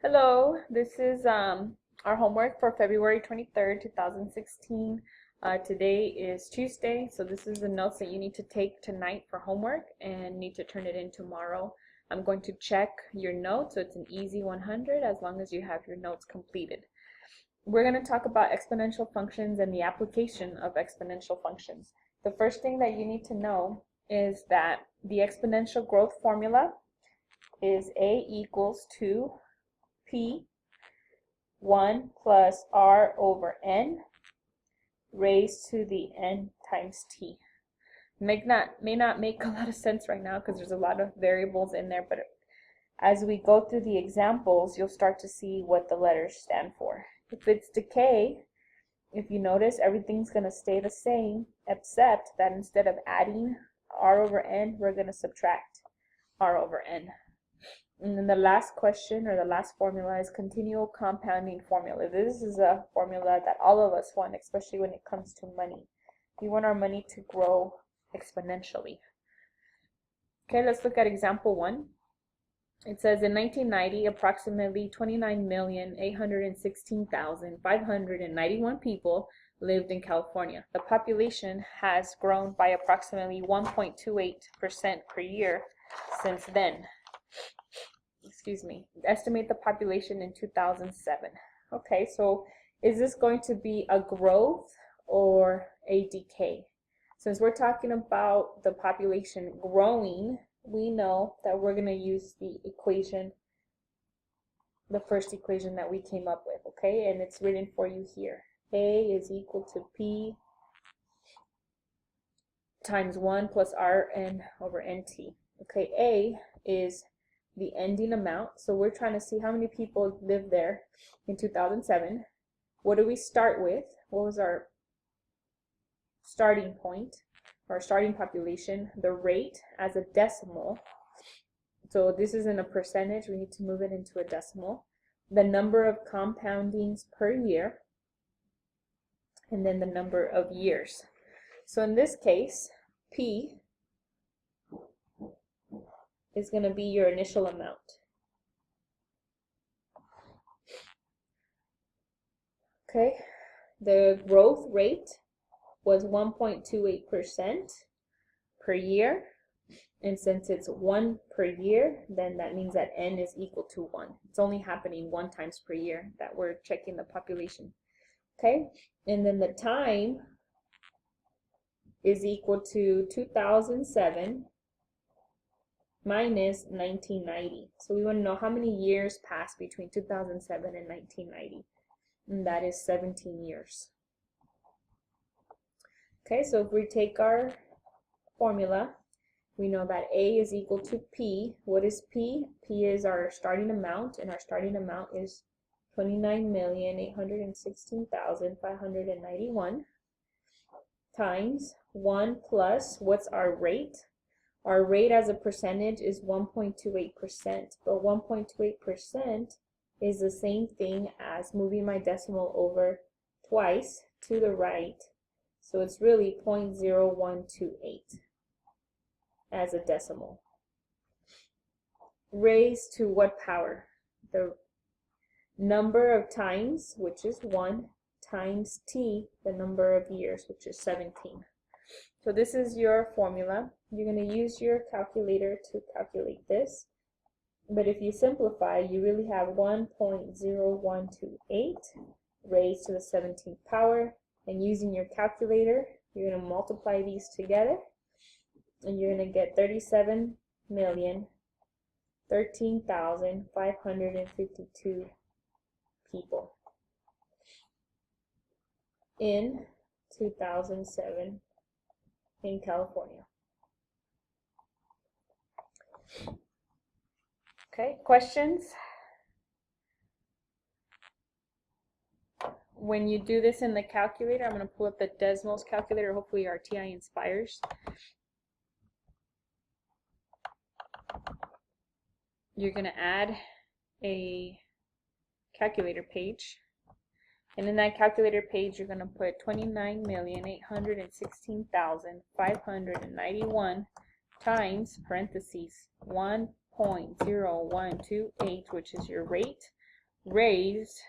Hello, this is our homework for February 23rd, 2016. Today is Tuesday, so this is the notes that you need to take tonight for homework and need to turn it in tomorrow. I'm going to check your notes, so it's an easy 100 as long as you have your notes completed. We're going to talk about exponential functions and the application of exponential functions. The first thing that you need to know is that the exponential growth formula is A equals to P 1 plus R over N raised to the N times T. May not make a lot of sense right now because there's a lot of variables in there, but as we go through the examples, you'll start to see what the letters stand for. If it's decay, if you notice, everything's going to stay the same, except that instead of adding R over N, we're going to subtract R over N. And then the last question, or the last formula, is continual compounding formula. This is a formula that all of us want, especially when it comes to money. We want our money to grow exponentially. Okay, let's look at example 1. It says in 1990, approximately 29,816,591 people lived in California. The population has grown by approximately 1.28% per year since then. Excuse me. Estimate the population in 2007. Okay, so is this going to be a growth or a decay? Since we're talking about the population growing, we know that we're going to use the equation, the first equation that we came up with, okay? And it's written for you here. A is equal to P times 1 plus Rn over Nt. Okay, A is the ending amount. So we're trying to see how many people lived there in 2007. What do we start with? What was our starting point, our starting population? The rate as a decimal. So this isn't a percentage. We need to move it into a decimal. The number of compoundings per year, and then the number of years. So in this case, P is going to be your initial amount. Okay, the growth rate was 1.28% per year, and since it's 1 per year, then that means that N is equal to 1. It's only happening 1 times per year that we're checking the population. Okay, and then the time is equal to 2007 minus 1990. So we want to know how many years passed between 2007 and 1990. And that is 17 years. Okay, so if we take our formula, we know that A is equal to P. What is P? P is our starting amount, and our starting amount is 29,816,591 times 1 plus, what's our rate? Our rate as a percentage is 1.28%, but 1.28% is the same thing as moving my decimal over twice to the right. So it's really 0.0128 as a decimal. Raised to what power? The number of times, which is 1, times t, the number of years, which is 17. So this is your formula. You're going to use your calculator to calculate this. But if you simplify, you really have 1.0128 raised to the 17th power. And using your calculator, you're going to multiply these together. And you're going to get 37,013,552 people in 2007 in California. Okay, questions? When you do this in the calculator, I'm going to pull up the Desmos calculator. Hopefully our TI inspires. You're going to add a calculator page. And in that calculator page, you're going to put 29,816,591 times, parentheses, 1.0128, which is your rate, raised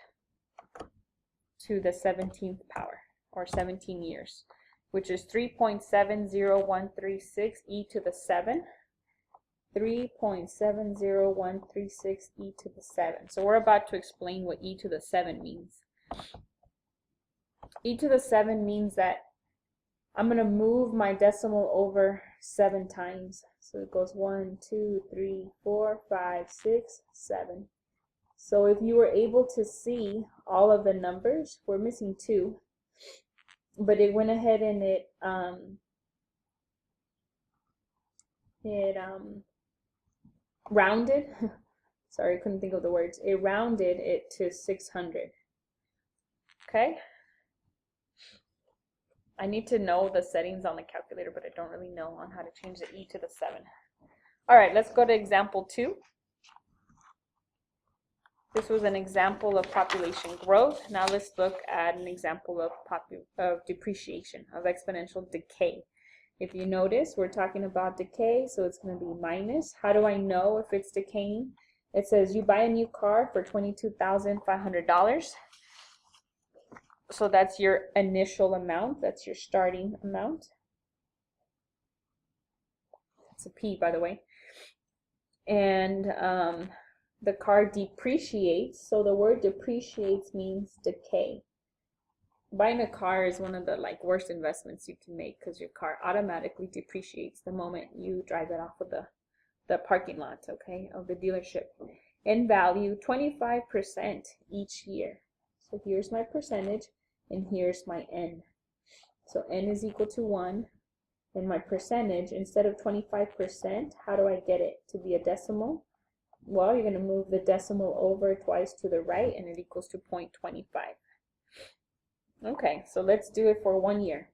to the 17th power, or 17 years, which is 3.70136 e to the 7. 3.70136 e to the 7. So we're about to explain what e to the 7 means. E to the 7 means that I'm going to move my decimal over 7 times. So it goes 1, 2, 3, 4, 5, 6, 7. So if you were able to see all of the numbers, we're missing 2, but it went ahead and it rounded. Sorry, I couldn't think of the words. It rounded it to 600. Okay? I need to know the settings on the calculator, but I don't really know on how to change the e to the 7. All right, let's go to example 2. This was an example of population growth. Now let's look at an example of depreciation, of exponential decay. If you notice, we're talking about decay, so it's going to be minus. How do I know if it's decaying? It says you buy a new car for $22,500. So that's your initial amount. That's your starting amount. It's a P, by the way. And the car depreciates. So the word depreciates means decay. Buying a car is one of the worst investments you can make, because your car automatically depreciates the moment you drive it off of the parking lot, okay, of the dealership. In value, 25% each year. So here's my percentage, and here's my N. So N is equal to 1, and my percentage, instead of 25%, how do I get it to be a decimal? Well, you're going to move the decimal over twice to the right, and it equals to 0.25. Okay, so let's do it for 1 year.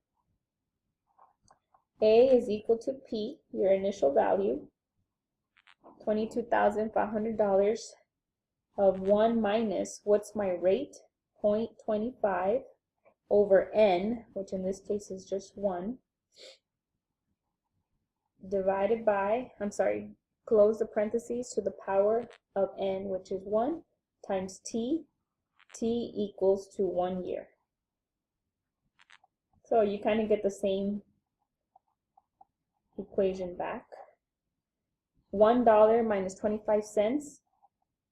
A is equal to P, your initial value, $22,500, of 1 minus, what's my rate? 0.25 over N, which in this case is just 1, divided by, close the parentheses, to the power of N, which is 1, times T. T equals to 1 year. So you kind of get the same equation back. $1 minus 25 cents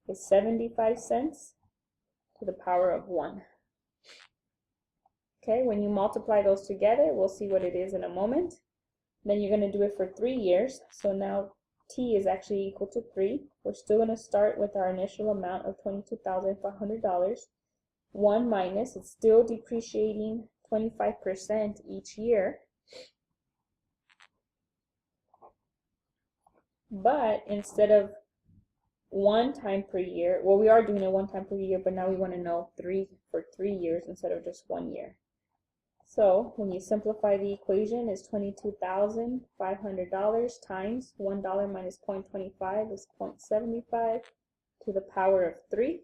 is 75 cents to the power of 1. Okay, when you multiply those together, we'll see what it is in a moment. Then you're going to do it for 3 years. So now T is actually equal to 3. We're still going to start with our initial amount of $22,500. 1 minus, it's still depreciating 25% each year. But instead of 1 time per year, well, we are doing it 1 time per year, but now we want to know 3 for 3 years instead of just 1 year. So when you simplify the equation, is $22,500 times $1 minus 0.25 is 0.75 to the power of 3.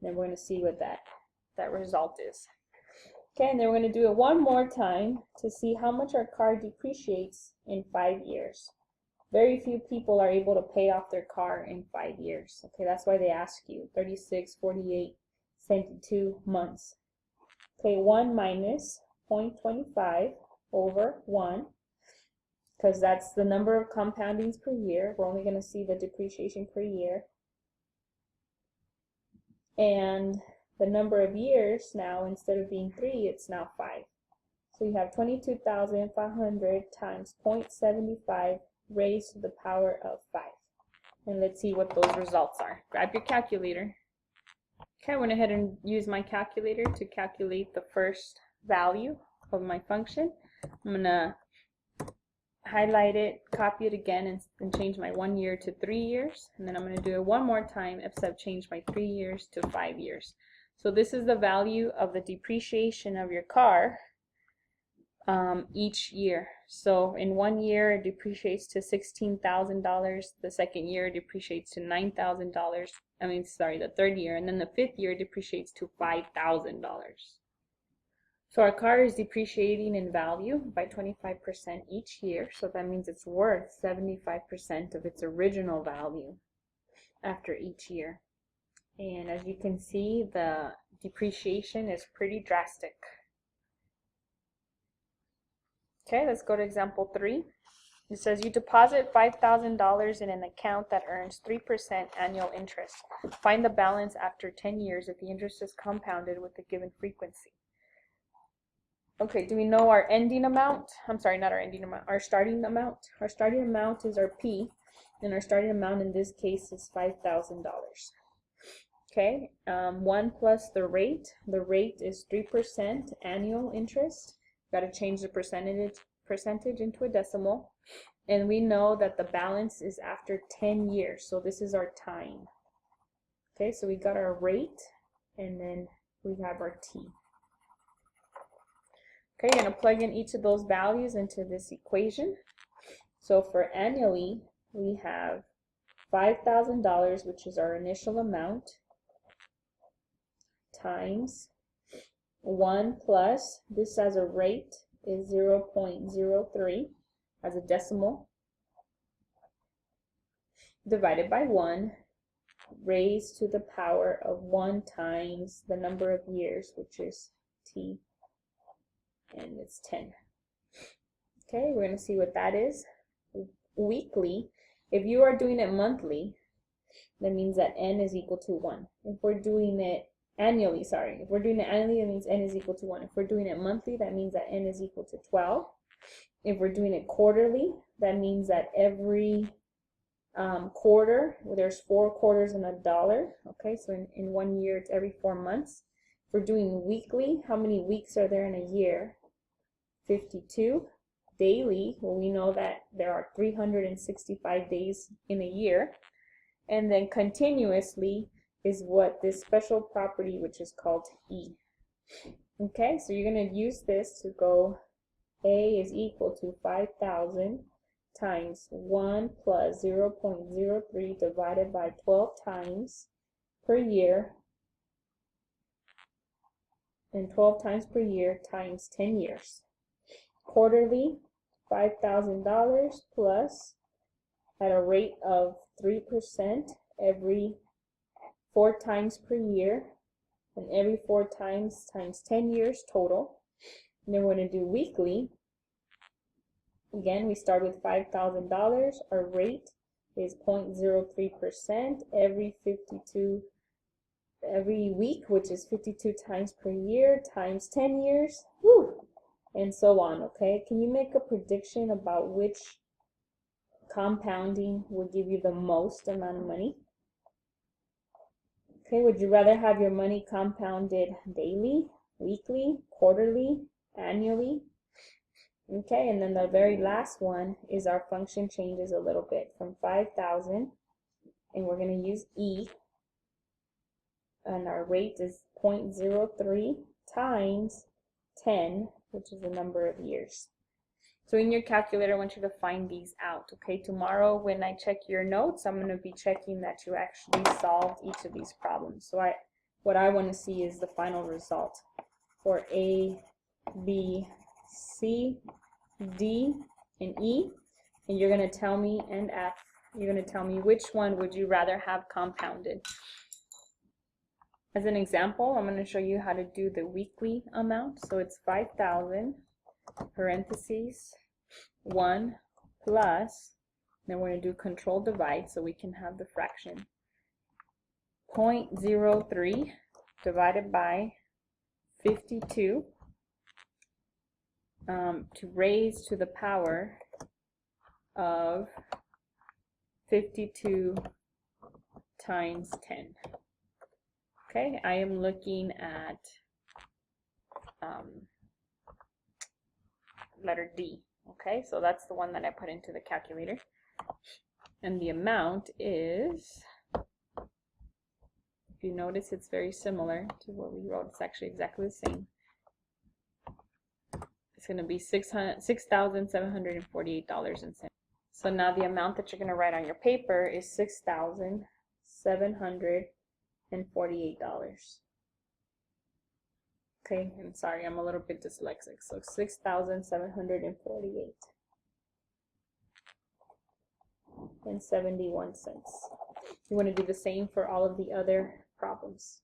Then we're going to see what that result is. Okay, and then we're going to do it 1 more time to see how much our car depreciates in 5 years. Very few people are able to pay off their car in 5 years. Okay, that's why they ask you 36, 48, 72 months. Okay, 1 minus 0.25 over 1, because that's the number of compoundings per year. We're only going to see the depreciation per year. And the number of years now, instead of being 3, it's now 5. So you have 22,500 times 0.75 raised to the power of 5. And let's see what those results are. Grab your calculator. Okay, I went ahead and used my calculator to calculate the first value of my function. I'm going to highlight it, copy it again, and change my 1 year to 3 years. And then I'm going to do it 1 more time, except change my 3 years to 5 years. So this is the value of the depreciation of your car each year. So in 1 year it depreciates to $16,000. The second year it depreciates to $9,000. The third year, and then the 5th year it depreciates to $5,000. So our car is depreciating in value by 25% each year. So that means it's worth 75% of its original value after each year. And as you can see, the depreciation is pretty drastic. Okay, let's go to example 3. It says you deposit $5,000 in an account that earns 3% annual interest. Find the balance after 10 years if the interest is compounded with a given frequency. Okay, do we know our ending amount? I'm sorry, not our ending amount, our starting amount. Our starting amount is our P, and our starting amount in this case is $5,000. Okay, 1 plus the rate. The rate is 3% annual interest. Got to change the percentage into a decimal. And we know that the balance is after 10 years. So this is our time. Okay, so we got our rate, and then we have our T. Okay, you're going to plug in each of those values into this equation. So for annually, we have $5,000, which is our initial amount, times 1 plus, this as a rate is 0.03 as a decimal, divided by 1, raised to the power of 1 times the number of years, which is T, and it's 10. Okay, we're going to see what that is. Weekly, if you are doing it monthly, that means that n is equal to 1. If we're doing it annually, if we're doing it annually, that means n is equal to 1. If we're doing it monthly, that means that n is equal to 12. If we're doing it quarterly, that means that every quarter, there's 4 quarters in a dollar. Okay, so in 1 year, it's every 4 months. If we're doing weekly, how many weeks are there in a year? 52. Daily, well, we know that there are 365 days in a year. And then continuously is what this special property, which is called E. Okay, so you're going to use this to go A is equal to 5,000 times 1 plus 0.03 divided by 12 times per year, and 12 times per year times 10 years. Quarterly, $5,000 plus at a rate of 3% every 4 times per year, and every 4 times 10 years total. And then we're going to do weekly. Again, we start with $5,000. Our rate is 0.03% every week, which is 52 times per year times 10 years. Whew. And so on. Okay, can you make a prediction about which compounding will give you the most amount of money? Okay, would you rather have your money compounded daily, weekly, quarterly, annually? Okay, and then the very last one is our function changes a little bit from 5,000, and we're going to use E, and our rate is 0.03 times 10, which is the number of years. So in your calculator, I want you to find these out. Okay, tomorrow when I check your notes, I'm going to be checking that you actually solved each of these problems. So what I want to see is the final result for A, B, C, D, and E. And you're going to tell me, and F, you're going to tell me which one would you rather have compounded. As an example, I'm going to show you how to do the weekly amount. So it's 5,000 parentheses 1 plus, then we're going to do control divide so we can have the fraction, 0.03 divided by 52 to raise to the power of 52 times 10. Okay, I am looking at letter D. Okay, so that's the one that I put into the calculator. And the amount is, if you notice, it's very similar to what we wrote. It's actually exactly the same. It's going to be $6,748.10. So now the amount that you're going to write on your paper is $6,748. Okay, I'm sorry, I'm a little bit dyslexic. So 6,748 and 71 cents. You want to do the same for all of the other problems.